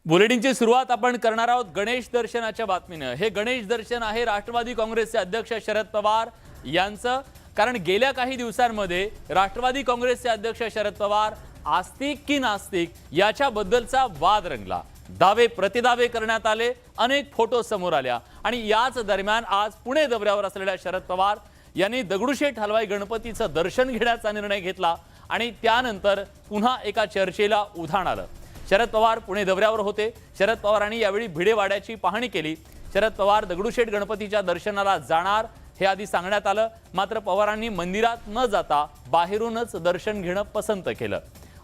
बुलेटिनची सुरुवात आपण करणार आहोत गणेश दर्शनाच्या बातमीने। हे गणेश दर्शन आहे राष्ट्रवादी काँग्रेसचे अध्यक्ष शरद पवार यांचं, कारण गेल्या काही दिवसांमध्ये राष्ट्रवादी काँग्रेसचे अध्यक्ष शरद पवार आस्तिक की नास्तिक याच्याबद्दलचा वाद रंगला। दावे प्रतिदावे करण्यात आले, अनेक फोटो समोर आल्या आणि याच दरम्यान आज पुणे दौऱ्यावर असलेल्या शरद पवार यांनी दगडूशेठ हलवाई गणपतीचं दर्शन घेण्याचा निर्णय घेतला आणि त्यानंतर पुन्हा एका चर्चेला उधाण आलं। शरद पवार पुणे दौऱ्यावर होते। शरद पवारांनी यावेळी भिडेवाड्याची पाहणी केली। शरद पवार दगडूशेठ गणपतीच्या दर्शनाला जाणार हे आधी सांगण्यात आलं, मात्र पवारांनी मंदिरात न जाता बाहेरूनच दर्शन घेणं पसंत केलं।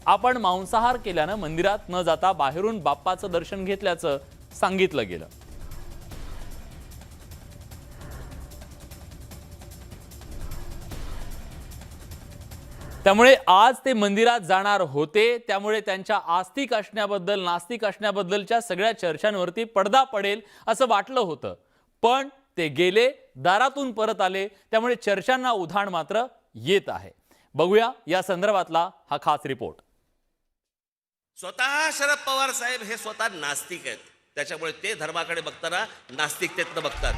आपण मांसाहार केल्यानं मंदिरात न जाता बाहेरून बाप्पाचं दर्शन घेतल्याचं सांगितलं गेलं। त्यामुळे आज ते मंदिरात जाणार होते, त्यामुळे त्यांच्या आस्तिक असण्याबद्दल नास्तिक असण्याबद्दलच्या सगळ्या चर्चांवरती पडदा पडेल असं वाटलं होतं, पण ते गेले, दारातून परत आले, त्यामुळे चर्चांना उधाण मात्र येत आहे। बघूया या संदर्भातला हा खास रिपोर्ट। स्वतः शरद पवार साहेब हे स्वतः नास्तिक आहेत, त्याच्यामुळे ते धर्माकडे बघताना नास्तिकतेतनं बघतात।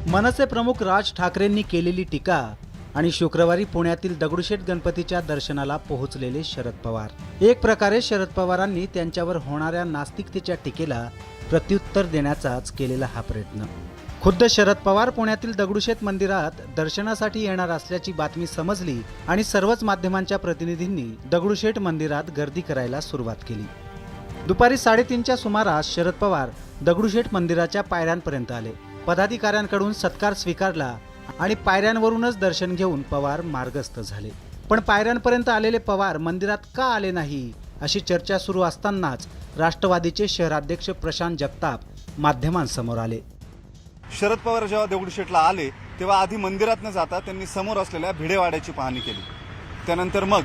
मनसे प्रमुख राज ठाकरेंनी केलेली टीका आणि शुक्रवारी पुण्यातील दगडूशेठ गणपतीच्या दर्शनाला पोहोचलेले शरद पवार। एक प्रकारे शरद पवारांनी त्यांच्यावर होणाऱ्या नास्तिकतेच्या टीकेला प्रत्युत्तर देण्याचाच केलेला हा प्रयत्न। खुद्द शरद पवार पुण्यातील दगडूशेठ मंदिरात दर्शनासाठी येणार असल्याची बातमी समजली आणि सर्वच माध्यमांच्या प्रतिनिधींनी दगडूशेठ मंदिरात गर्दी करायला सुरुवात केली। दुपारी 3:30च्या सुमारास शरद पवार दगडूशेठ मंदिराच्या पायऱ्यांपर्यंत आले। पदाधिकाऱ्यांकडून सत्कार स्वीकारला आणि पायऱ्यांवरूनच दर्शन घेऊन पवार मार्गस्थ झाले। पण पायऱ्यांपर्यंत आलेले पवार मंदिरात का आले नाही अशी चर्चा सुरू असतानाच राष्ट्रवादीचे शहराध्यक्ष प्रशांत जगताप माध्यमांसमोर आले। शरद पवार जेव्हा दगडूशेठला आले तेव्हा आधी मंदिरात न जाता त्यांनी समोर असलेल्या भिडेवाड्याची पाहणी केली, त्यानंतर मग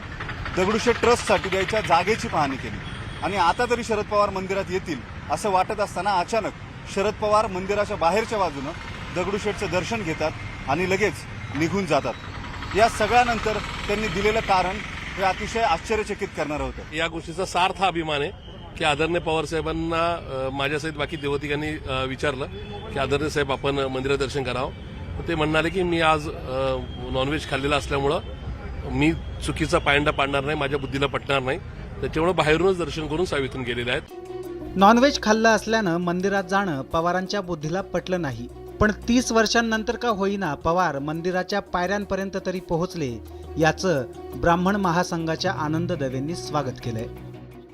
दगडूशेठ ट्रस्टसाठी द्यायच्या जागेची पाहणी केली आणि आता तरी शरद पवार मंदिरात येतील असं वाटत असताना अचानक शरद पवार मंदिराच्या बाहेरच्या बाजूनं दगडूशेठचं दर्शन घेतात आणि लगेच निघून जातात। या सगळ्यानंतर त्यांनी दिलेलं कारण हे अतिशय आश्चर्यचकित करणारं होतं। या गोष्टीचा सार्थ अभिमान आहे की आदरणीय पवार साहेबांना माझ्यासहित बाकी देवतिकांनी विचारलं की आदरणीय साहेब आपण मंदिरात दर्शन करावं। ते म्हणाले की मी आज नॉनव्हेज खाल्लेलं असल्यामुळं मी चुकीचा पायंडा पाडणार नाही, माझ्या बुद्धीला पटणार नाही, त्याच्यामुळे बाहेरूनच दर्शन करून सावितून गेलेले आहेत। नॉनव्हेज खाल्लं असल्यानं मंदिरात जाणं पवारांच्या बुद्धीला पटलं नाही, पण 30 वर्षांनंतर का होईना पवार मंदिराच्या पायऱ्यांपर्यंत तरी पोहोचले, याचं ब्राह्मण महासंघाच्या आनंद दवेंनी स्वागत केलंय।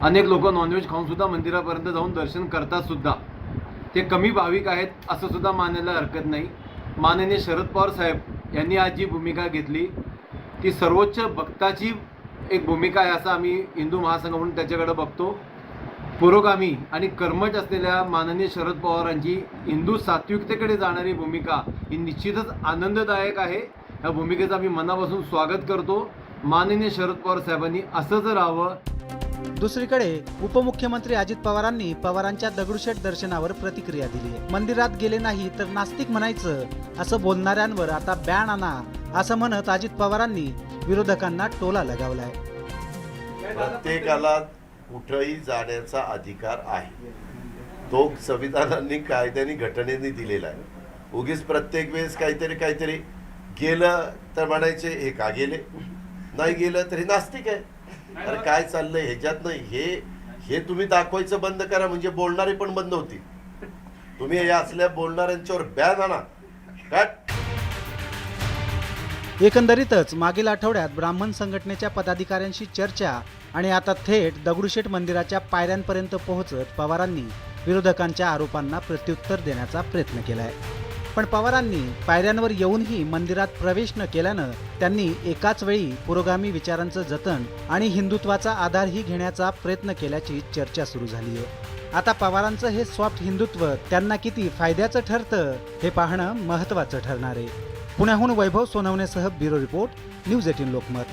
अनेक लोक नॉनव्हेज खाऊन सुद्धा मंदिरापर्यंत जाऊन दर्शन करतात सुद्धा, ते कमी भाविक आहेत असं सुद्धा मानायला हरकत नाही। माननीय शरद पवार साहेब यांनी आज जी भूमिका घेतली ती सर्वोच्च भक्ताची एक भूमिका आहे असं आम्ही हिंदू महासंघ म्हणून त्याच्याकडे बघतो। पुरोगामी आणि कर्मठ असलेल्या माननीय शरद पवारांची हिंदू सात्विकतेकडे जाणारी भूमिका ही निश्चितच आनंददायक आहे। या भूमिकेचं आम्ही मनापासून स्वागत करतो। माननीय शरद पवार साहेबांनी असंच राहावं। दुसरीकडे उपमुख्यमंत्री अजित पवारांनी पवारांच्या दगडूशेठ दर्शनावर प्रतिक्रिया दिली आहे। मंदिरात गेले नाही तर नास्तिक म्हणायचं असं बोलणाऱ्यांवर आता बॅन आणा असं म्हणत अजित पवारांनी विरोधकांना टोला लगावलाय। प्रत्येकाला कुठेही जाण्याचा अधिकार आहे, तो संविधानाने कायद्याने घटनेने दिलेला आहे। उगीच प्रत्येक वेळेस काहीतरी गेलं तर म्हणायचे हे का गेले, नाही गेलं तरी नास्तिक आहे। अरे काय चाललंय ह्याच्यात नाही, हे तुम्ही दाखवायचं बंद करा, म्हणजे बोलणारे पण बंद होतील। तुम्ही या असल्या बोलणाऱ्यांच्यावर बॅन आणा। एकंदरीतच मागील आठवड्यात ब्राह्मण संघटनेच्या पदाधिकाऱ्यांशी चर्चा आणि आता थेट दगडूशेठ मंदिराच्या पायऱ्यांपर्यंत पोहोचत पवारांनी विरोधकांच्या आरोपांना प्रत्युत्तर देण्याचा प्रयत्न केलाय। पण पवारांनी पायऱ्यांवर येऊनही मंदिरात प्रवेश न केल्यानं त्यांनी एकाच वेळी पुरोगामी विचारांचं जतन आणि हिंदुत्वाचा आधारही घेण्याचा प्रयत्न केल्याची चर्चा सुरू झाली आहे। आता पवारांचं हे सॉफ्ट हिंदुत्व त्यांना किती फायद्याचं ठरतं हे पाहणं महत्त्वाचं ठरणार आहे। पुण्याहून वैभव सोनवणेसह ब्युरो रिपोर्ट, न्यूज 18 लोकमत।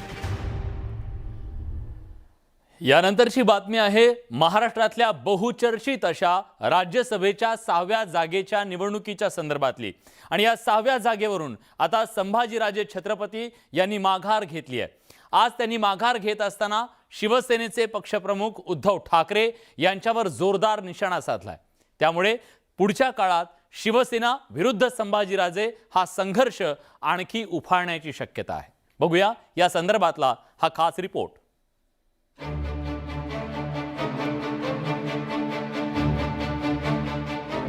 यानंतरची बातमी आहे महाराष्ट्रातल्या बहुचर्चित अशा राज्यसभेच्या 6व्या जागेच्या निवडणुकीच्या संदर्भातली आणि या 6व्या जागेवरून आता संभाजीराजे छत्रपती यांनी माघार घेतली आहे। आज त्यांनी माघार घेत असताना शिवसेनेचे पक्षप्रमुख उद्धव ठाकरे यांच्यावर जोरदार निशाणा साधलाय। त्यामुळे पुढच्या काळात शिवसेना विरुद्ध संभाजीराजे हा संघर्ष आणखी उफाळण्याची शक्यता आहे। बघूया या संदर्भातला हा खास रिपोर्ट।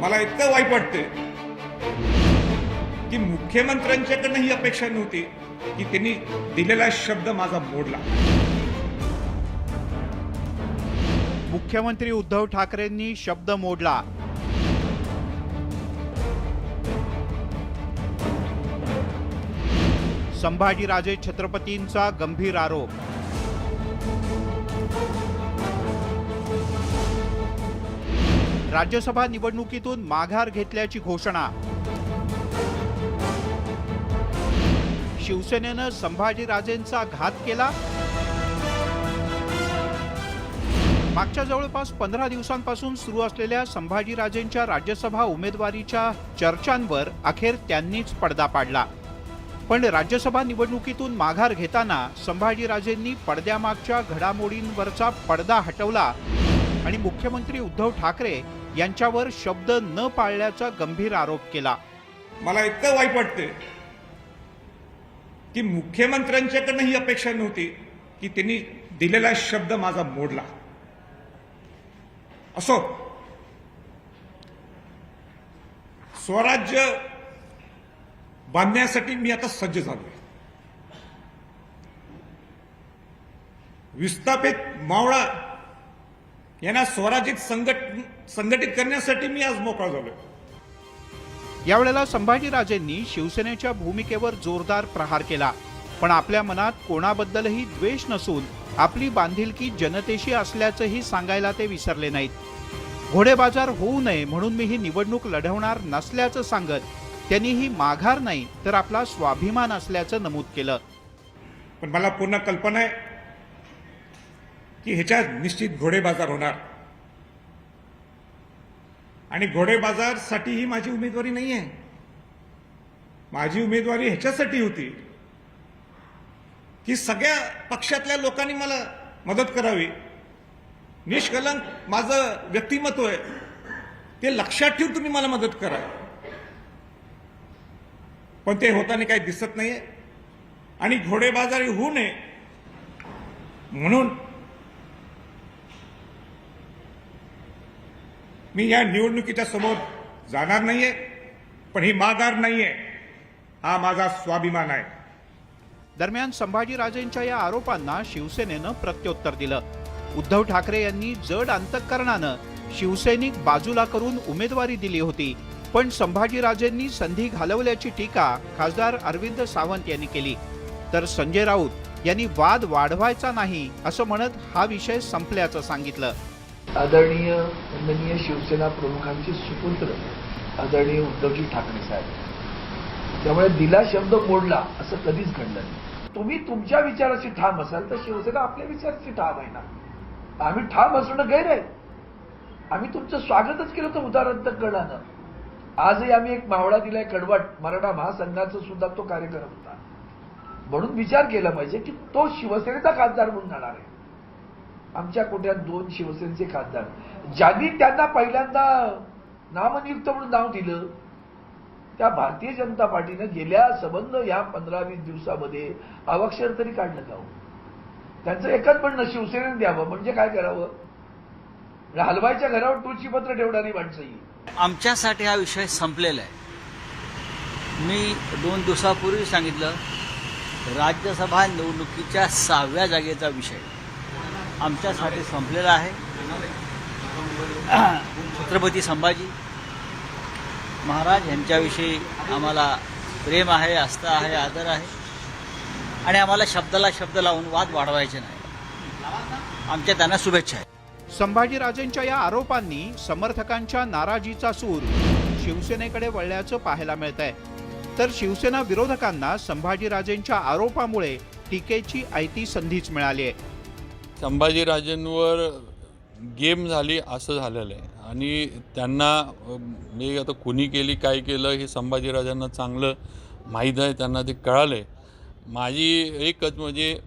मला इतकं वाईट वाटते की मुख्यमंत्र्यांच्याकडनं ही अपेक्षा नव्हती की त्यांनी दिलेला शब्द माझा मोडला। मुख्यमंत्री उद्धव ठाकरेंनी शब्द मोडला। संभाजीराजे छत्रपतींचा गंभीर आरोप। राज्यसभा निवडणुकीतून माघार घेतल्याची घोषणा। शिवसेनेनं संभाजीराजेंचा घात केला। मागच्या जवळपास 15 दिवसांपासून सुरू असलेल्या संभाजीराजेंच्या राज्यसभा उमेदवारीच्या चर्चांवर अखेर त्यांनीच पडदा पाडला। पण राज्यसभा निवडणुकीतून माघार घेताना संभाजीराजेंनी पडद्यामागच्या घडामोडींवरचा पडदा हटवला आणि मुख्यमंत्री उद्धव ठाकरे यांच्यावर शब्द न पाळल्याचा गंभीर आरोप केला। मला इतकं वाईट वाटते की मुख्यमंत्र्यांच्याकडनं ही अपेक्षा नव्हती की त्यांनी दिलेला शब्द माझा मोडला। असो, स्वराज्य बांधण्यासाठी मी आता सज्ज झालोय। विस्थापित मावळा यांना स्वराज्यात संघटित करण्यासाठी मी आज मोकळा झालोय। यावेळेला संभाजीराजेंनी शिवसेनेच्या भूमिकेवर जोरदार प्रहार केला, पण आपल्या मनात कोणाबद्दलही द्वेष नसून आपली बांधिलकी जनतेशी असल्याचंही सांगायला ते विसरले नाहीत। घोडेबाजार होऊ नये म्हणून मी ही निवडणूक लढवणार नसल्याचं सांगत त्यांनी ही माघार नाही तर आपला स्वाभिमान असल्याचं नमूद केलं। पण मला पूर्ण कल्पना आहे की ह्याच्यात निश्चित घोडेबाजार होणार आणि घोडेबाजारसाठी ही माझी उमेदवारी नाही आहे। माझी उमेदवारी ह्याच्यासाठी होती की सगळ्या पक्षातल्या लोकांनी मला मदत करावी। निष्कलंक माझं व्यक्तिमत्व आहे, ते लक्षात ठेवून तुम्ही मला मदत करा। पण ते होताना काही दिसत नाहीये आणि घोडेबाजारी होऊ नये म्हणून मी या निवडणुकीच्या समोर जाणार नाहीये। पण ही माघार नाहीये, हा माझा स्वाभिमान आहे। दरम्यान संभाजीराजेंच्या या आरोपांना शिवसेनेनं प्रत्युत्तर दिलं। उद्धव ठाकरे यांनी जड अंतःकरणानं शिवसैनिक बाजूला करून उमेदवारी दिली होती, पण संभाजीराजेंनी संधी घालवल्याची टीका खासदार अरविंद सावंत यांनी केली। तर संजय राऊत यांनी वाद वाढवायचा नाही असं म्हणत हा विषय संपल्याचं सांगितलं। आदरणीय वंदनीय शिवसेना प्रमुखांचे सुपुत्र आदरणीय उद्धवजी ठाकरे साहेब, त्यामुळे दिला शब्द मोडला असं कधीच घडलं नाही। तुम्ही तुमच्या विचाराशी ठाम असाल तर शिवसेना आपल्या विचाराशी ठाम आहे ना। आम्ही ठाम असणं गैर आहे। आम्ही तुमचं स्वागतच केलं तर उदाहरण आजही आम्ही एक मावळा दिलाय कडवट मराठा महासंघाचा सुद्धा तो कार्यक्रम होता, म्हणून विचार केला पाहिजे की तो शिवसेनेचा खासदार म्हणून जाणार आहे। आमच्या कोट्यात 2 शिवसेनेचे खासदार, ज्यांनी त्यांना पहिल्यांदा नामनियुक्त म्हणून नाव दिलं त्या भारतीय जनता पार्टीनं गेल्या संबंध या 15-20 दिवसामध्ये अवाक्षर तरी काढलं का? त्यांचं एकच म्हणणं शिवसेनेने द्यावं, म्हणजे काय करावं? हलवायच्या घरावर तुळशीपत्र ठेवणारी माणसं ही। आमच्यासाठी हा विषय संपलेला आहे। मी 2 दिवसापूर्वी सांगितलं, राज्यसभा निवडणुकीच्या 6व्या जागेचा विषय आमच्यासाठी संपलेला आहे। छत्रपती संभाजी महाराज यांच्याविषयी आम्हाला प्रेम आहे, आस्था आहे, आदर आहे आणि आम्हाला शब्दाला शब्द लावून वाद वाढवायचे नाही। आमच्या त्यांना शुभेच्छा आहेत। संभाजीराजेंच्या या आरोपांनी समर्थकांच्या नाराजीचा सूर शिवसेनेकडे वळल्याचं पाहायला मिळतंय। तर शिवसेना विरोधकांना संभाजीराजेंच्या आरोपामुळे टीकेची आयती संधीच मिळाली आहे। संभाजीराजेंवर गेम झाली असं झालेलं आहे आणि त्यांना म्हणजे आता कोणी केली काय केलं हे संभाजीराजांना चांगलं माहीत आहे, त्यांना ते कळालं आहे। माझी एकच म्हणजे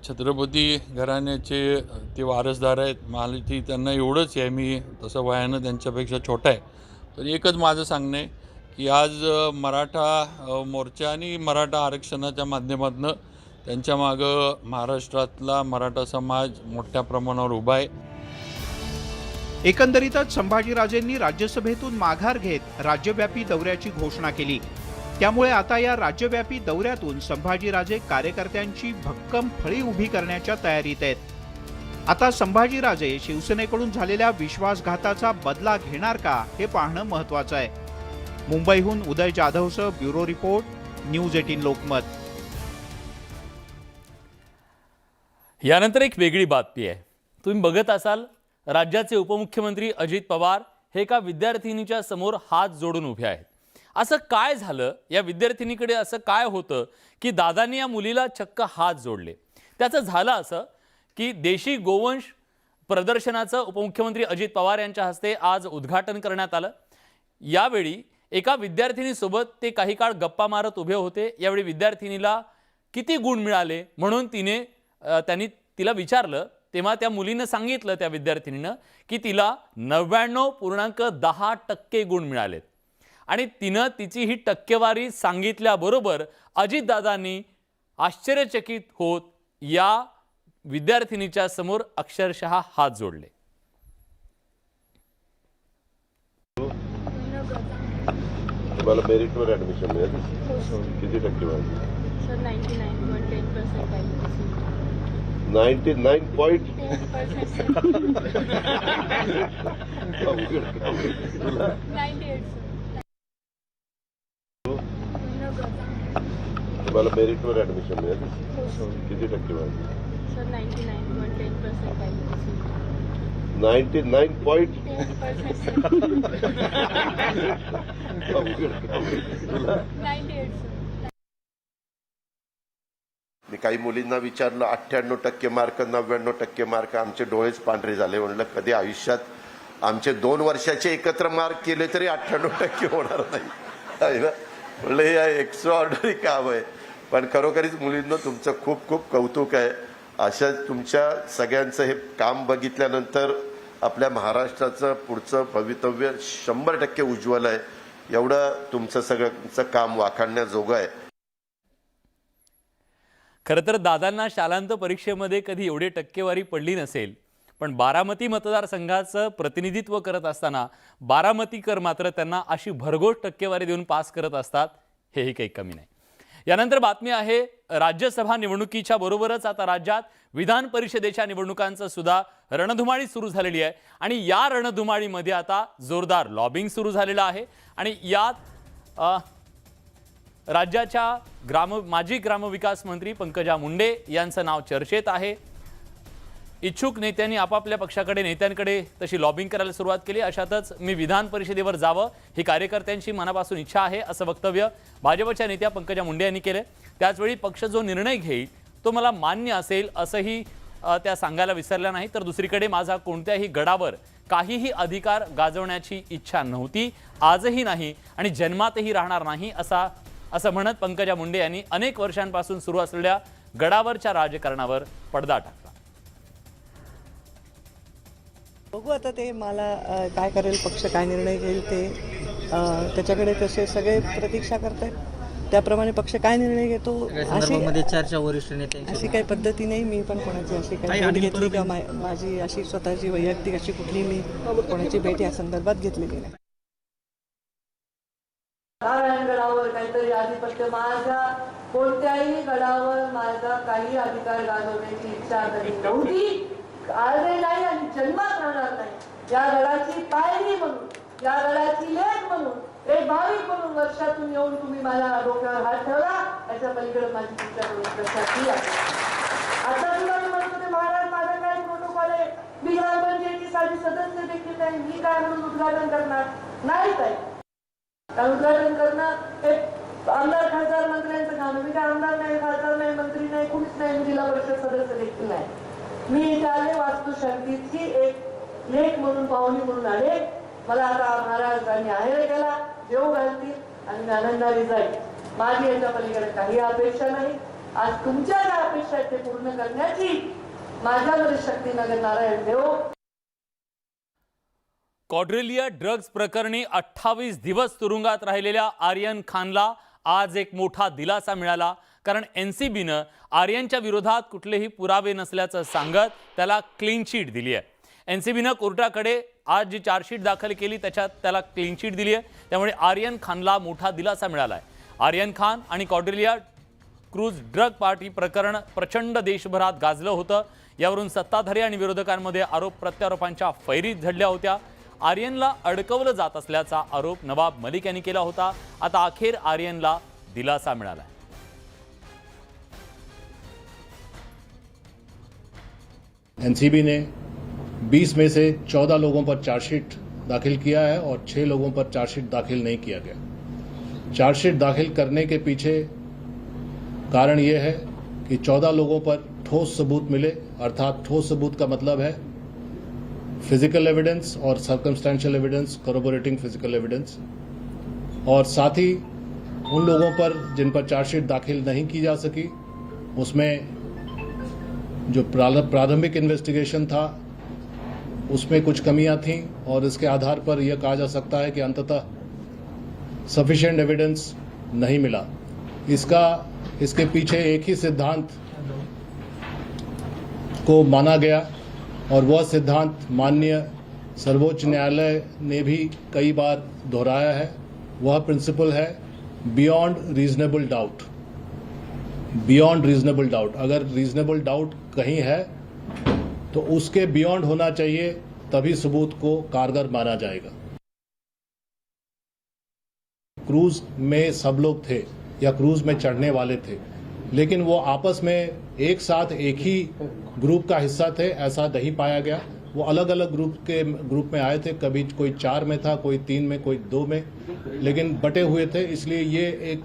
छत्रपती घराण्याचे ते वारसदार आहेत. मला ती त्यांना एवढंच आहे, मी तसं वयानं त्यांच्यापेक्षा छोटा आहे, पण एकच माझं सांगणं आहे की आज मराठा मोर्चा आणि मराठा आरक्षणाच्या माध्यमातून त्यांच्या मागं महाराष्ट्रातला मराठा समाज मोठ्या प्रमाणावर उभा आहे. एकंदरीतच संभाजीराजेंनी राज्यसभेतून माघार घेत राज्यव्यापी दौऱ्याची घोषणा केली. त्यामुळे आता या राज्यव्यापी दौऱ्यातून संभाजीराजे कार्यकर्त्यांची भक्कम फळी उभी करण्याच्या तयारीत आहेत. आता संभाजीराजे शिवसेनेकडून झालेल्या विश्वासघाताचा बदला घेणार का हे पाहणं महत्त्वाचं आहे. मुंबईहून उदय जाधवसह ब्युरो रिपोर्ट, न्यूज 18 लोकमत. यानंतर एक वेगळी बातमी आहे. तुम्ही बघत असाल, राज्याचे उपमुख्यमंत्री अजित पवार हे एका विद्यार्थिनीच्या समोर हात जोडून उभे आहेत. असं काय झालं, या विद्यार्थिनीकडे असं काय होतं की दादांनी या मुलीला चक्क हात जोडले? त्याचं झालं असं की देशी गोवंश प्रदर्शनाचं उपमुख्यमंत्री अजित पवार यांच्या हस्ते आज उद्घाटन करण्यात आलं. यावेळी एका विद्यार्थिनीसोबत ते काही काळ गप्पा मारत उभे होते. यावेळी विद्यार्थिनीला किती गुण मिळाले म्हणून त्यांनी तिला विचारलं, तेव्हा त्या मुलीनं सांगितलं, त्या विद्यार्थिनीनं, की तिला 99.10% गुण मिळालेत. आणि तिनं तिची ही टक्केवारी सांगितल्याबरोबर अजितदादांनी आश्चर्यचकित होत या विद्यार्थिनीच्या समोर अक्षरशः हात जोडले. तुम्हाला मेरिटवर ऍडमिशन मिळाली? किती टक्के मिळाली? 99.10%. तुम्हाला मेरिटवर ऍडमिशन मिळाली? किती टक्के मिळाली? 99.10%. मी काही मुलींना विचारलं, 98% मार्क, 99% मार्क. आमचे डोळेच पांढरे झाले. म्हणलं कधी आयुष्यात आमचे 2 वर्षाचे एकत्र मार्क केले तरी 98% होणार नाही. म्हणलं हे एक्स्ट्रा ऑर्डनरी काम आहे. पण खरोखरीच मुलींना तुमचं खूप खूप कौतुक आहे. अशा तुमच्या सगळ्यांचं हे काम बघितल्यानंतर आपल्या महाराष्ट्राचं पुढचं भवितव्य 100% उज्ज्वल आहे. एवढं तुमचं सगळ्यांचं काम वाखाणण्याजोगं आहे. खरं तर दादांना शालांत परीक्षेमध्ये कधी एवढी टक्केवारी पडली नसेल, पण बारामती मतदारसंघाचं प्रतिनिधित्व करत असताना बारामतीकर मात्र त्यांना अशी भरघोस टक्केवारी देऊन पास करत असतात, हेही काही कमी नाही. यानंतर बातमी आहे राज्यसभा निवडणुकीच्या बरोबरच आता राज्यात विधान परिषदेच्या निवडणुकांचं सुद्धा रणधुमाळी सुरू झालेली आहे. आणि या रणधुमाळीमध्ये आता जोरदार लॉबिंग सुरू झालेलं आहे. आणि यात राज्याच्या माजी ग्रामविकास मंत्री पंकजा मुंडे यांचं नाव चर्चेत आहे. इच्छुक नेत्यांनी आपापल्या पक्षाकडे नेत्यांकडे तशी लॉबिंग करायला सुरुवात केली. अशातच मी विधान परिषदेवर जावं ही कार्यकर्त्यांची मनापासून इच्छा आहे, असं वक्तव्य भाजपच्या नेत्या पंकजा मुंडे यांनी केलं. त्याचवेळी पक्ष जो निर्णय घेईल तो मला मान्य असेल असंही त्या सांगायला विसरल्या नाही. तर दुसरीकडे माझा कोणत्याही गडावर काहीही अधिकार गाजवण्याची इच्छा नव्हती, आजही नाही आणि जन्मातही राहणार नाही, असं म्हणत पंकजा मुंडे यांनी अनेक वर्षांपासून सुरू असलेल्या गडावरच्या राजकारणावर पडदा टाकला. बघू आता ते मला काय करेल, पक्ष काय निर्णय घेईल ते त्याच्याकडे तसे सगळे प्रतीक्षा करतायत. त्याप्रमाणे पक्ष काय निर्णय घेतो संदर्भामध्ये चर्चा वरिष्ठ नेते अशी काही पद्धती नाही. मी पण कोणाची अशी काही भेट घेतली का माझी अशी स्वतःची वैयक्तिक अशी कुठली मी कोणाची भेट या संदर्भात घेतलेली नाही. गडावर काहीतरी आधिपत्य, माझ्या कोणत्याही गडावर माझा काही अधिकार गाजवण्याची इच्छा कधी नव्हती, आजही नाही आणि जन्मात राहणार नाही. या गडाची पायरी म्हणून, या गडाची लेख म्हणून, एक भाविक म्हणून वर्षातून येऊन तुम्ही माझ्या डोक्यावर हात ठेवला, याच्या पलीकडे माझी तुमच्याकडून प्रशासकी आहे. आता तुला मी म्हणतो ते महाराज माझा काय प्रोटोकॉल आहे, मी ग्रामपंचायतीची साधी सदस्य देखील नाही, मी काय म्हणून उद्घाटन करणार नाही. काय उद्घाटन करणं हे आमदार खासदार मंत्र्यांचं काम. मी काय आमदार नाही, खासदार नाही, मंत्री नाही, कुणीच नाही, मी जिल्हा परिषद सदस्य देखील नाही. मी इथे आले वास्तुशांतीची एक लेख म्हणून, पाहुणी म्हणून आले. मला आता महाराजांनी आहेर केला, देव घालतील आणि मी आनंदाने जाईल. माझी याच्या पलीकडे काही अपेक्षा नाही. आज तुमच्या ज्या अपेक्षा आहेत ते पूर्ण करण्याची माझ्यामध्ये शक्तिनगर नारायण देव. कॉड्रेलिया ड्रग्ज प्रकरणी 28 दिवस तुरुंगात राहिलेल्या आर्यन खानला आज एक मोठा दिलासा मिळाला, कारण एनसीबीनं आर्यनच्या विरोधात कुठलेही पुरावे नसल्याचं सांगत त्याला क्लीन चिट दिली आहे. एनसीबीनं कोर्टाकडे आज जी चार्जशीट दाखल केली त्याच्यात त्याला क्लीन चिट दिली आहे. त्यामुळे आर्यन खानला मोठा दिलासा मिळाला आहे. आर्यन खान आणि कॉड्रेलिया क्रूज ड्रग पार्टी प्रकरण प्रचंड देशभरात गाजलं होतं. यावरून सत्ताधारी आणि विरोधकांमध्ये आरोप प्रत्यारोपांच्या फैरीत झडल्या होत्या. आर्यनला अडकवलं जात असल्याचा आरोप नवाब मलिक यांनी केला होता. आता अखेर आर्यनला दिलासा मिळाला. एनसीबी ने 20 में से 14 लोगों पर चार्जशीट दाखिल किया है और 6 लोगों पर चार्जशीट दाखिल नहीं किया गया। चार्जशीट दाखिल करने के पीछे कारण यह है कि 14 लोगों पर ठोस सबूत मिले, अर्थात ठोस सबूत का मतलब है फिजिकल एविडेंस और सर्कमस्टेंशियल एविडेंस, कोरोबोरेटिंग फिजिकल एविडेंस, और साथ ही उन लोगों पर जिन पर चार्जशीट दाखिल नहीं की जा सकी उसमें जो प्रारंभिक इन्वेस्टिगेशन था उसमें कुछ कमियां थीं और इसके आधार पर यह कहा जा सकता है कि अंततः सफिशिएंट एविडेंस नहीं मिला। इसके पीछे एक ही सिद्धांत को माना गया और वह सिद्धांत माननीय सर्वोच्च न्यायालय ने भी कई बार दोहराया है। वह प्रिंसिपल है beyond reasonable doubt. Beyond reasonable doubt, अगर रीजनेबल डाउट कहीं है तो उसके बियॉन्ड होना चाहिए, तभी सबूत को कारगर माना जाएगा। क्रूज में सब लोग थे या क्रूज में चढ़ने वाले थे, लेकिन वो आपस में एक साथ एक ही ग्रुप का हिस्सा थे ऐसा नहीं पाया गया। वो अलग अलग ग्रुप में आए थे, कभी कोई 4 में था, कोई 3 में, कोई 2 में, लेकिन बटे हुए थे। इसलिए ये एक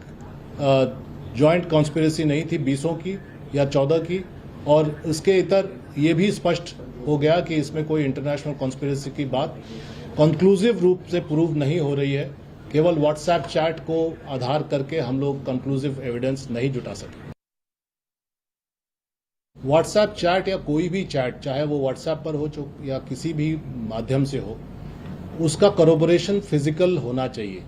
जॉइंट कॉन्स्पिरेसी नहीं थी 20 की या 14 की, और इसके इतर ये भी स्पष्ट हो गया कि इसमें कोई इंटरनेशनल कॉन्स्पिरेसी की बात कंक्लूसिव रूप से प्रूव नहीं हो रही है। केवल व्हाट्सएप चैट को आधार करके हम लोग कंक्लूसिव एविडेंस नहीं जुटा सके। व्हाट्सएप चैट या कोई भी चैट, चाहे वो व्हाट्सएप पर हो या किसी भी माध्यम से हो, उसका कॉरोबोरेशन फिजिकल होना चाहिए।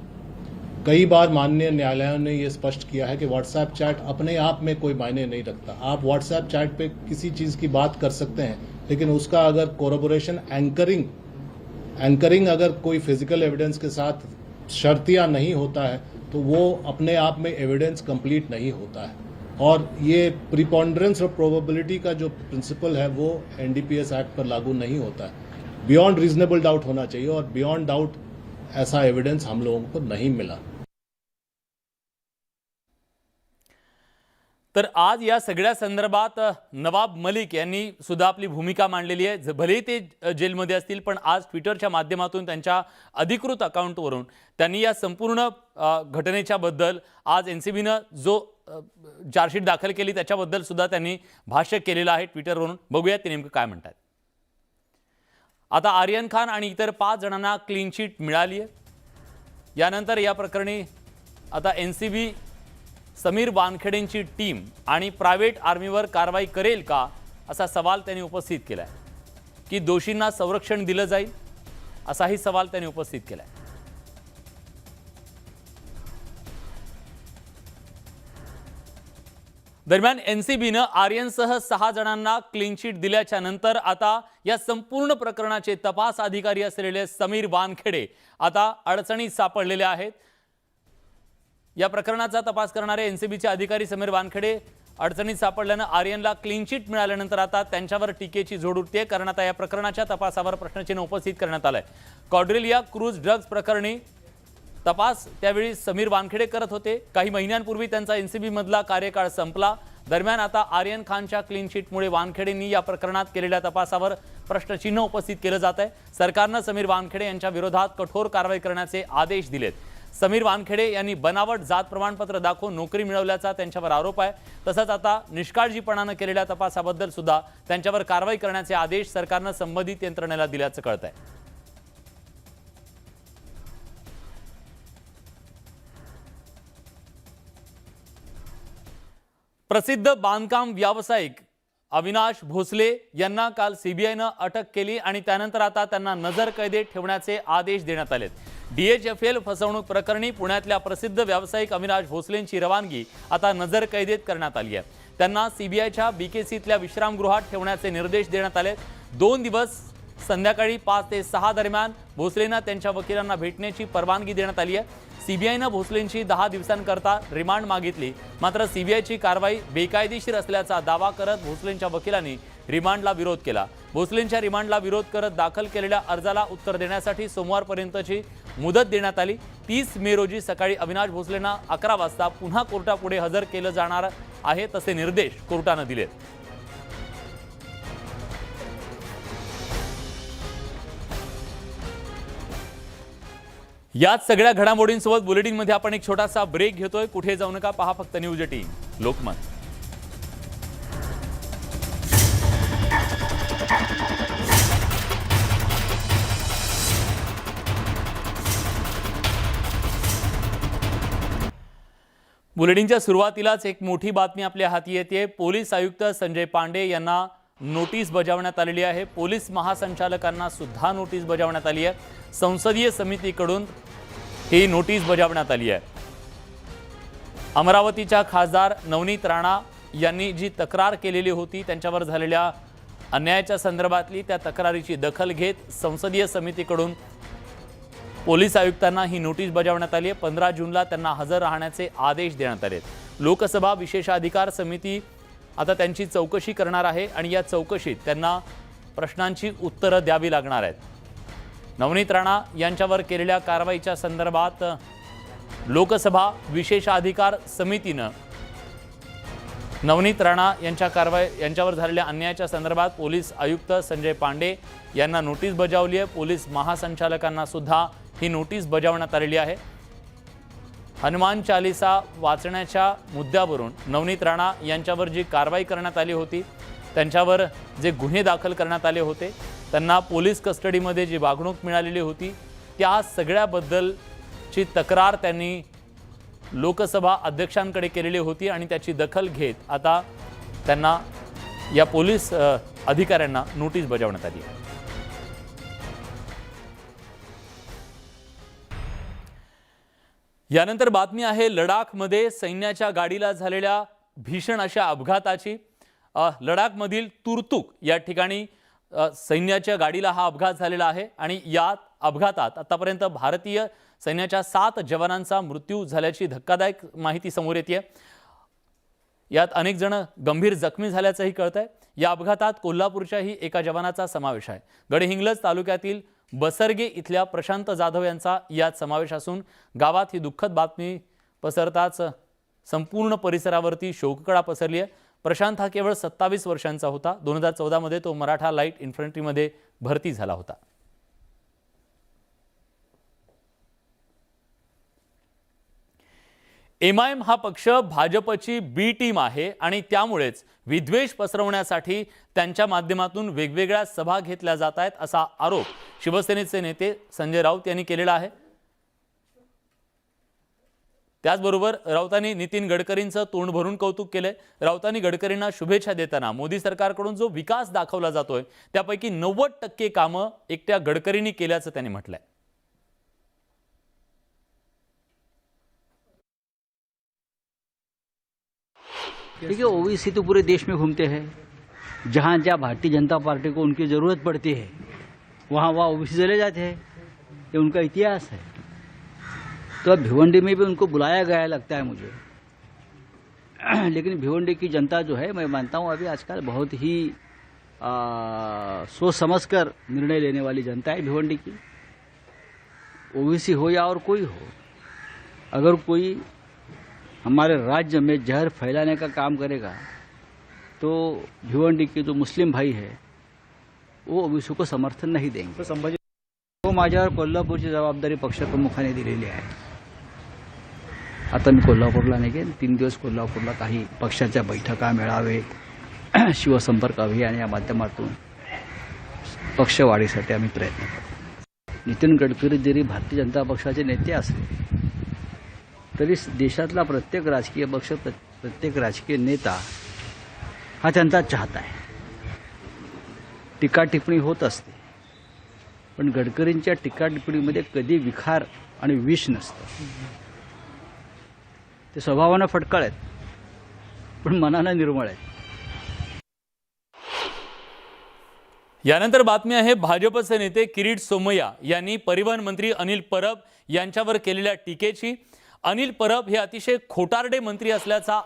कई बार माननीय न्यायालयों ने यह स्पष्ट किया है कि व्हाट्सएप चैट अपने आप में कोई मायने नहीं रखता। आप व्हाट्सएप चैट पे किसी चीज़ की बात कर सकते हैं, लेकिन उसका अगर कोरोबोरेशन एंकरिंग अगर कोई फिजिकल एविडेंस के साथ शर्तिया नहीं होता है तो वो अपने आप में एविडेंस कंप्लीट नहीं होता है। और ये प्रीपोंडरेंस और प्रोबेबिलिटी का जो प्रिंसिपल है वो एनडीपीएस एक्ट पर लागू नहीं होता है। बियॉन्ड रीजनेबल डाउट होना चाहिए, और बियॉन्ड डाउट ऐसा एविडेंस हम लोगों को नहीं मिला। तर आज या सगळ्या संदर्भात नवाब मलिक यांनी सुद्धा आपली भूमिका मांडलेली आहे. भलेही ते जेलमध्ये असतील, पण आज ट्विटरच्या माध्यमातून त्यांच्या अधिकृत अकाउंटवरून त्यांनी या संपूर्ण घटनेच्या बद्दल आज एनसीबीनं जो चार्जशीट दाखल केली त्याच्याबद्दल सुद्धा त्यांनी भाष्य केलेलं आहे ट्विटरवरून. बघूया ते नेमकं काय म्हणतात. आता आर्यन खान आणि इतर 5 जणांना क्लीन चिट मिळाली आहे. यानंतर या प्रकरणी आता एनसीबी समीर वानखेडेंची टीम आणि प्रायव्हेट आर्मीवर कारवाई करेल का असा सवाल त्यांनी उपस्थित केलाय, की दोषींना संरक्षण दिलं जाईल असाही सवाल त्यांनी उपस्थित केलाय. दरम्यान एनसीबीनं आर्यनसह 6 जणांना क्लीन चिट दिल्याच्या नंतर आता या संपूर्ण प्रकरणाचे तपास अधिकारी असलेले समीर वानखेडे आता अडचणीत सापडलेले आहेत. या प्रकरणाचा तपास करणारे एनसीबीचे अधिकारी समीर वानखेडे अडचणीत सापडल्यानं आर्यनला क्लीन चिट मिळाल्यानंतर आता त्यांच्यावर टीकेची झोड उठते, कारण आता या प्रकरणाच्या तपासावर प्रश्नचिन्ह उपस्थित करण्यात आलंय. कॉड्रेलिया क्रूज ड्रग्ज प्रकरणी तपास त्यावेळी समीर वानखेडे करत होते. काही महिन्यांपूर्वी त्यांचा एनसीबी मधला कार्यकाळ संपला. दरम्यान आता आर्यन खानच्या क्लीन चिटमुळे वानखेडेंनी या प्रकरणात केलेल्या तपासावर प्रश्नचिन्ह उपस्थित केलं जात आहे. सरकारनं समीर वानखेडे यांच्या विरोधात कठोर कारवाई करण्याचे आदेश दिलेत. समीर वानखेडे यांनी बनावट जात प्रमाणपत्र दाखवून नोकरी मिळवल्याचा त्यांच्यावर आरोप आहे. तसंच आता निष्काळजीपणानं केलेल्या तपासाबद्दल सुद्धा त्यांच्यावर कारवाई करण्याचे आदेश सरकारनं संबंधित यंत्रणेला दिल्याचं कळतंय. प्रसिद्ध बांधकाम व्यावसायिक अविनाश भोसले यांना काल सीबीआयनं अटक केली आणि त्यानंतर आता त्यांना नजरकैदेत ठेवण्याचे आदेश देण्यात आलेत. DHFL फसवणूक प्रकरणी पुण्यातल्या प्रसिद्ध व्यावसायिक अविनाश भोसलेंची रवानगी आता नजरकैदेत करण्यात आली आहे. त्यांना सीबीआयच्या BKCतल्या विश्रामगृहात ठेवण्याचे निर्देश देण्यात आले. 2 दिवस संध्याकाळी 5 ते 6 दरम्यान भोसलेंना त्यांच्या वकिलांना भेटण्याची परवानगी देण्यात आली आहे. सीबीआयनं भोसलेंची 10 दिवसांकरता रिमांड मागितली. मात्र सीबीआयची कारवाई बेकायदेशीर असल्याचा दावा करत भोसलेंच्या वकिलांनी रिमांडला विरोध केला. भोसलेंच्या रिमांडला विरोध करत दाखल केलेल्या अर्जाला उत्तर देण्यासाठी सोमवारपर्यंतची मुदत देण्यात आली. 30 मे रोजी सकाळी अविनाश भोसलेंना 11 वाजता पुन्हा कोर्टापुढे हजर केलं जाणार आहे तसे निर्देश कोर्टानं दिलेत. याच सगळ्या घडामोडींसोबत बुलेटिनमध्ये आपण एक छोटासा ब्रेक घेतोय. कुठे जाऊ नका, पहा फक्त न्यूज 18 लोकमत. बुलेटिनच्या सुरुवातीलाच एक मोठी बातमी आपल्या हाती येते. पोलीस आयुक्त संजय पांडे यांना नोटीस बजावण्यात आलेली आहे. पोलीस महासंचालकांना सुद्धा नोटीस बजावण्यात आली आहे. संसदीय समितीकडून ही नोटीस बजावण्यात आली आहे. अमरावतीच्या खासदार नवनीत राणा यांनी जी तक्रार केलेली होती त्यांच्यावर झालेल्या अन्यायाच्या संदर्भातली त्या तक्रारीची दखल घेत संसदीय समितीकडून पोलीस आयुक्तांना ही नोटीस बजावण्यात आली आहे. 15 जूनला त्यांना हजर राहण्याचे आदेश देण्यात आले. लोकसभा विशेषाधिकार समिती आता त्यांची चौकशी करणार आहे आणि या चौकशीत त्यांना प्रश्नांची उत्तरं द्यावी लागणार आहेत. नवनीत राणा यांच्यावर केलेल्या कारवाईच्या संदर्भात लोकसभा विशेषाधिकार समितीनं नवनीत राणा यांच्यावर झालेल्या अन्यायाच्या संदर्भात पोलीस आयुक्त संजय पांडे यांना नोटीस बजावली आहे. पोलीस महासंचालकांना सुद्धा ही नोटीस बजावण्यात आलेली आहे. हनुमान चालीसा वाचण्याच्या मुद्द्यावरून नवनीत राणा यांच्यावर जी कारवाई करण्यात आली होती, त्यांच्यावर जे गुन्हे दाखल करण्यात आले होते, त्यांना पोलीस कस्टडीमध्ये जी वागणूक मिळालेली होती, त्या सगळ्याबद्दलची तक्रार त्यांनी लोकसभा अध्यक्षांकडे केलेली होती आणि त्याची दखल घेत आता त्यांना या पोलीस अधिकाऱ्यांना नोटीस बजावण्यात आली आहे. यानंतर बातमी आहे लडाखमध्ये सैन्याच्या गाडीला झालेल्या भीषण अशा अपघाताची. लडाखमधील तुर्तुक या ठिकाणी सैन्याच्या गाडीला हा अपघात झालेला आहे आणि या अपघातात आतापर्यंत भारतीय सैन्याच्या 7 जवानांचा मृत्यू झाल्याची धक्कादायक माहिती समोर येते. यात अनेक जण गंभीर जखमी झाल्याचंही कळत आहे. या अपघातात कोल्हापूरच्याही एका जवानाचा समावेश आहे. गडहिंग्लज तालुक्यातील बसरगे इथल्या प्रशांत जाधव यांचा यात समावेश असून गावात ही दुःखद बातमी पसरताच संपूर्ण परिसरावरती शोककळा पसरली आहे. प्रशांत हा केवळ 27 वर्षांचा होता. 2014 मध्ये तो मराठा लाईट इन्फंट्रीमध्ये भरती झाला होता. MIM हा पक्ष भाजपची बी टीम आहे आणि त्यामुळेच विद्वेष पसरवण्यासाठी त्यांच्या माध्यमातून वेगवेगळ्या सभा घेतल्या जात आहेत असा आरोप शिवसेनेचे नेते संजय राऊत यांनी केलेला आहे. त्याचबरोबर राऊतांनी नितीन गडकरींचं तोंड भरून कौतुक केलंय. राऊतांनी गडकरींना शुभेच्छा देताना मोदी सरकारकडून जो विकास दाखवला जातोय त्यापैकी 90% कामं एकट्या गडकरींनी केल्याचं त्यांनी म्हटलंय. देखिए ओबीसी तो पूरे देश में घूमते हैं. जहाँ जहाँ भारतीय जनता पार्टी को उनकी ज़रूरत पड़ती है वहाँ ओबीसी चले जाते हैं. ये उनका इतिहास है. तो अब भिवंडी में भी उनको बुलाया गया लगता है मुझे. लेकिन भिवंडी की जनता जो है मैं मानता हूँ अभी आजकल बहुत ही सोच समझकर निर्णय लेने वाली जनता है भिवंडी की. ओबीसी हो या और कोई हो, अगर कोई हमारे राज्य में जहर फैलाने का काम करेगा तो भिवंडी के जो मुस्लिम भाई है वो ओबीसी को समर्थन नहीं देंगे. तो माझ्यावर कोल्हापूरची जबाबदारी पक्षप्रमुखाने दिलेली आहे. आता मी कोल्हापूरला नाही गेले. 3 दिवस कोल्हापूरला काही पक्षाच्या बैठका, मेळावे, शिवसंपर्क अभियान या माध्यमातून पक्षवाढीसाठी आम्ही प्रयत्न करतो. नितीन गडकरी जरी भारतीय जनता पक्षाचे नेते असले तरी देशातला प्रत्येक राजकीय पक्ष प्रत्येक राजकीय नेता हा त्यांचा चाहता आहे. टीका टिप्पणी होत असते, पण गडकरींच्या टीका टिप्पणीमध्ये कधी विखार आणि विष नसतं. ते स्वभावानं फटकळ आहेत, पण मनानं निर्मळ आहेत. यानंतर बातमी आहे भाजपचे नेते किरीट सोमय्या यांनी परिवहन मंत्री अनिल परब यांच्यावर केलेल्या टीकेची. अनिल परब हे अतिशय खोटारडे मंत्री असल्याचा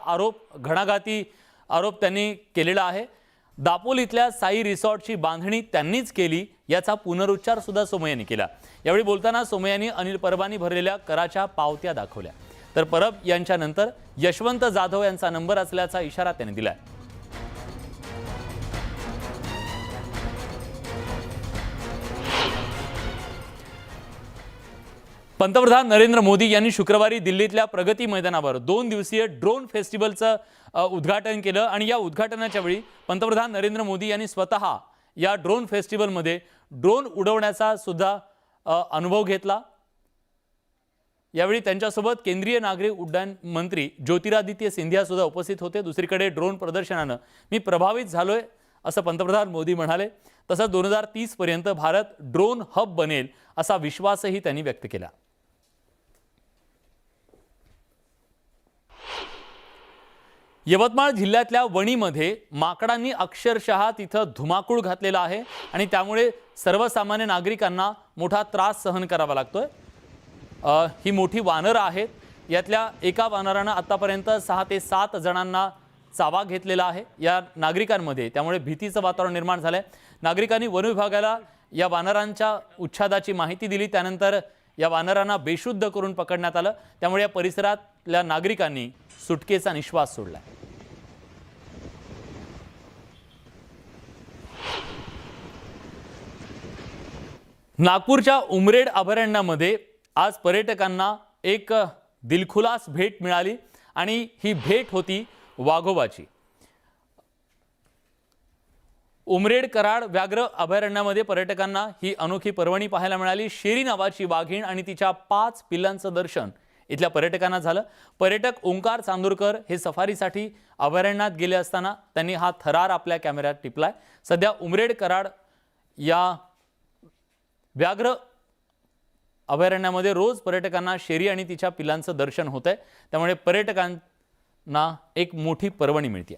घणाघाती आरोप त्यांनी केलेला आहे. दापोल इथल्या साई रिसॉर्टची बांधणी त्यांनीच केली याचा पुनरुच्चार सुद्धा सोमय्यांनी केला. यावेळी बोलताना सोमय्यांनी अनिल परबांनी भरलेल्या कराच्या पावत्या दाखवल्या. तर परब यांच्यानंतर यशवंत जाधव यांचा नंबर असल्याचा इशारा त्यांनी दिलाय. पंतप्रधान नरेंद्र मोदी यांनी शुक्रवारी दिल्लीतल्या प्रगती मैदानावर 2 दिवसीय ड्रोन फेस्टिवलचं उद्घाटन केलं आणि या उद्घाटनाच्या वेळी पंतप्रधान नरेंद्र मोदी यांनी स्वतः या ड्रोन फेस्टिवलमध्ये ड्रोन उडवण्याचा सुद्धा अनुभव घेतला. यावेळी त्यांच्यासोबत केंद्रीय नागरी उड्डाण मंत्री ज्योतिरादित्य सिंधिया सुद्धा उपस्थित होते. दुसरीकडे ड्रोन प्रदर्शनानं मी प्रभावित झालोय असं पंतप्रधान मोदी म्हणाले. तसंच 2030 पर्यंत भारत ड्रोन हब बनेल असा विश्वासही त्यांनी व्यक्त केला. यवतमाळ जिल्ह्यातल्या वणीमध्ये माकडांनी अक्षरशः तिथं धुमाकूळ घातलेला आहे आणि त्यामुळे सर्वसामान्य नागरिकांना मोठा त्रास सहन करावा लागतोय. ही मोठी वानरं आहेत. यातल्या एका वानरानं आतापर्यंत 6 ते 7 जणांना चावा घेतलेला आहे या नागरिकांमध्ये. त्यामुळे भीतीचं वातावरण निर्माण झालंय. नागरिकांनी वन विभागाला या वानरांच्या उच्छादाची माहिती दिली. त्यानंतर या वानरांना बेशुद्ध करून पकडण्यात आलं. त्यामुळे या परिसरातल्या नागरिकांनी सुटकेचा निश्वास सोडला. नागपूरच्या उमरेड अभयारण्यामध्ये आज पर्यटकांना एक दिलखुलास भेट मिळाली आणि ही भेट होती वाघोबाची. उमरेड कराड व्याघ्र अभयारण्यामध्ये पर्यटकांना ही अनोखी पर्वणी पाहायला मिळाली. शेरी नावाची वाघीण आणि तिच्या 5 पिल्लांचं दर्शन इथल्या पर्यटकांना झालं. पर्यटक ओंकार चांदूरकर हे सफारीसाठी अभयारण्यात गेले असताना त्यांनी हा थरार आपल्या कॅमेऱ्यात टिपलाय. सध्या उमरेड कराड या व्याघ्र अभयारण्यामध्ये रोज पर्यटकांना शेरी आणि तिच्या पिलांचं दर्शन होतंय. त्यामुळे पर्यटकांना एक मोठी पर्वणी मिळते.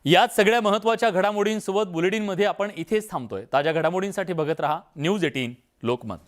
याच सगळ्या महत्त्वाच्या घडामोडींसोबत बुलेटिनमध्ये आपण इथेच थांबतोय. ताज्या घडामोडींसाठी बघत रहा न्यूज 18 लोकमत.